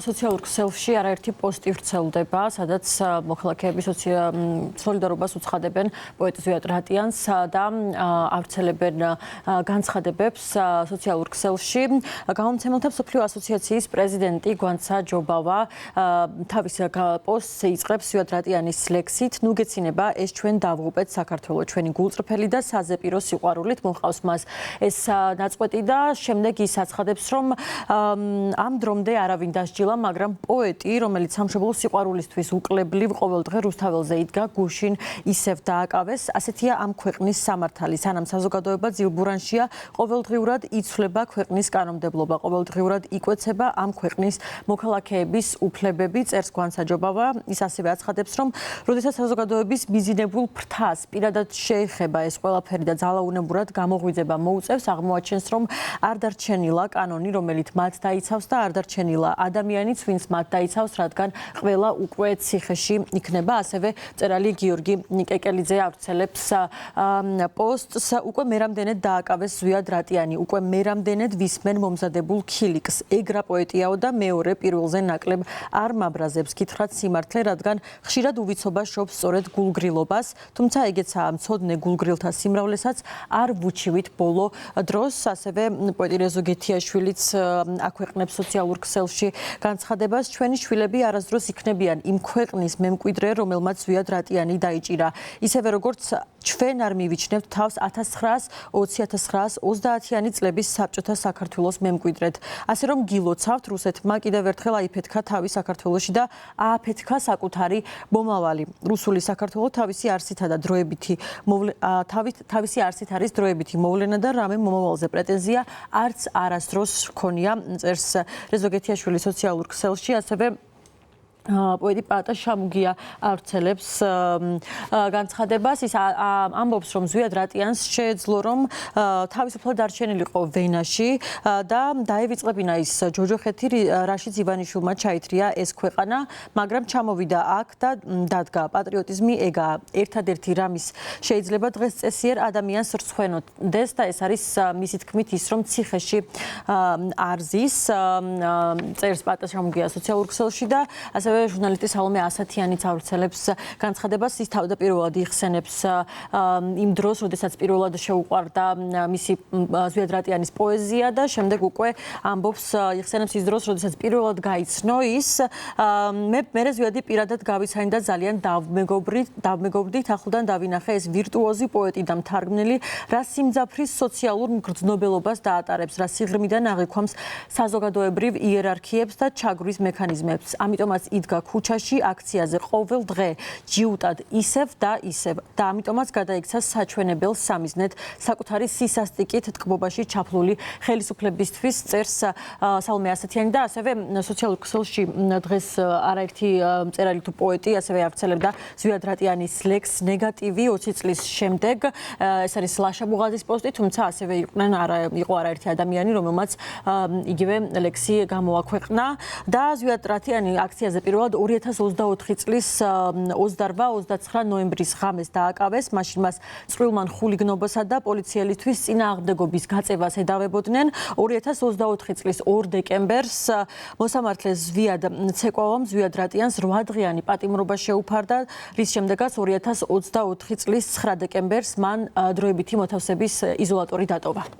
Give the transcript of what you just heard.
სოციალურ ქსელში არაერთი პოსტი ვრცელდება, სადაც მოქალაქეები სოლიდარობას უცხადებენ პოეტ ზვიად რატიანს და ავრცელებენ განცხადებებს სოციალურ ქსელში. გამომცემელთა მსოფლიო ასოციაციის პრეზიდენტი გვანცა ჯობავა თავის პოსტს იწყებს ზვიად რატიანის ლექსით: "ნუ გეცინება ეს ჩვენ დავღუპეთ საქართველო, ჩვენი გულწრფელი და საზეპირო სიყვარულით მოჰყავს მას." ეს ნაწყვეტი და შემდეგ ის აცხადებს, რომ ამ დრომდე არავინ დასჯილა, მაგრამ პოეტი, რომელიც სამშობლოს სიყვარულისთვის უკლებლივ ყოველდღე რუსთაველზე იდგა, გუშინ ისევ დააკავეს. ასეთია ამ ქვეყნის სამართალი. სანამ საზოგადოება ძილბურანშია, ყოველდღიურად იცვლება ქვეყნის კანონმდებლობა, ყოველდღიურად იკვეცება ამ ქვეყნის მოქალაქეების უფლებები, წერს გვანცა ჯობავა. ის ასევე აცხადებს, რომ როდესაც საზოგადოების მიზინებულ ფრთას პირადად შეეხება ეს ყველაფერი და ძალაუნებურად გამოღვიძება მოუწევს, აღმოაჩენს, რომ არ დარჩენილა კანონი, რომელიც მათ დაიცავს და არ დარჩენილა ადამიანიც, ვინც მათ დაიცავს, რადგან ყველა უკვე ციხეში იქნება. ასევე მწერალი გიორგი კეკელიძე ავრცელებს პოსტს: "უკვე მერამდენედ დააკავეს ზვიად რატიანი, უკვე მერამდენედ ვისმენ მომზადებულ ქილიკს. ეგრა პოეტიაო და მეორე პირველზე ნაკლებ არ მაბრაზებს კითხრათ სიმართლე, რადგან ხშირად უვიცობა შობს სწორედ გულგრილობას, თუმცა ეგეცაა მცოდნე გულგრილთა სიმრავლესაც არ ვუჩივით ბოლო დროს." ასევე პოეტი რეზო გეთიაშვილიც აქვეყნებს სოციალურ ქსელში განცხადებას: "ჩვენი შვილები არასდროს იქნებიან იმ ქვეყნის მემკვიდრე, რომელმაც ზვიად რატიანი დაიჭირა. ისევე როგორც ჩვენ არ მივიჩნევთ თავს 1920-1930-იანი წლების საბჭოთა საქართველოს მემკვიდრედ. ასე რომ გილოცავთ, რუსეთმა კიდევ ერთხელ აიფეთქა თავი საქართველოში და ააფეთქა საკუთარი მომავალი. რუსული საქართველო თავისი არსითა და დროებითი თავისი არსით არის დროებითი მოვლენა და რამე მომავალზე პრეტენზია არც არასდროს ჰქონია", წერს რეზო გეთიაშვილი სოციალურ ქსელში. ასევე პოეტი პაატა შამუგია ავრცელებს განცხადებას. ის ამბობს, რომ ზვიად რატიანს შეეძლო, რომ თავისუფლად დარჩენილიყო ვენაში და დაევიწყებინა ის ჯოჯოხეთი, რაშიც ივანიშვილმა ჩაითრია ეს ქვეყანა, მაგრამ ჩამოვიდა აქ და დადგა. პატრიოტიზმი ეგაა ერთადერთი რამის შეიძლება დღეს წესიერ ადამიანს რცხვენოდეს და ეს არის მისი თქმით ის, რომ ციხეში არ ზის, წერს პაატა შამუგია სოციალურ ქსელში და ასევე ჟურნალისტი სალომე ასათიანიც ავრცელებს განცხადებას. ის თავდაპირველად იხსენებს იმ დროს, როდესაც პირველად შეუყვარდა მისი ზვიად რატიანის პოეზია და შემდეგ უკვე ამბობს, იხსენებს ის დროს, როდესაც პირველად გაიცნო ის, მე ზვიადი პირადად გავიცანი და ძალიან დავმეგობრდით, ახლდან დავინახე ეს ვირტუოზი პოეტი და მთარგმნელი, რა სიმძაფრის სოციალურ მგრძნობელობას დაატარებს, რა სიღრმიდან აღიქვამს საზოგადოებრივ იერარქიებს და ჩაგვრის მექანიზმებს. ამიტომაც იდგა ქუჩაში აქციაზე ყოველ დღე ჯიუტად ისევ და ისევ და ამიტომაც გადაიქცა საჩვენებელ სამიზნედ საკუთარი სისასტიკით ტკბობაში ჩაფლული ხელისუფლებისთვის, წერს სალომე ასათიანი და ასევე სოციალურ ქსელში დღეს არაერთი მწერალი თუ პოეტი ასევე ავრცელებდა ზვიად რატიანის ლექსს ნეგატივი 20 წლის შემდეგ. ეს არის ლაშა ბუღაძის პოსტი, თუმცა ასევე იყო არაერთი ადამიანი, რომელმაც იგივე ლექსი გამოაქვეყნა და ზვიად რატიანი აქციაზე პირველად 2024 წლის 28-29 ნოემბრის ღამეს დააკავეს. მაშინ მას წვრილმან ხულიგნობასა და პოლიციელისთვის წინააღმდეგობის გაწევას ედავებოდნენ. 2024 წლის 2 დეკემბერს მოსამართლეს ზვიად ცეკვავამ ზვიად რატიანს 8 დღიანი პატიმრობა შეუფარდა, რის შემდეგაც 2024 წლის 9 დეკემბერს მან დროებითი მოთავსების იზოლატორი დატოვა.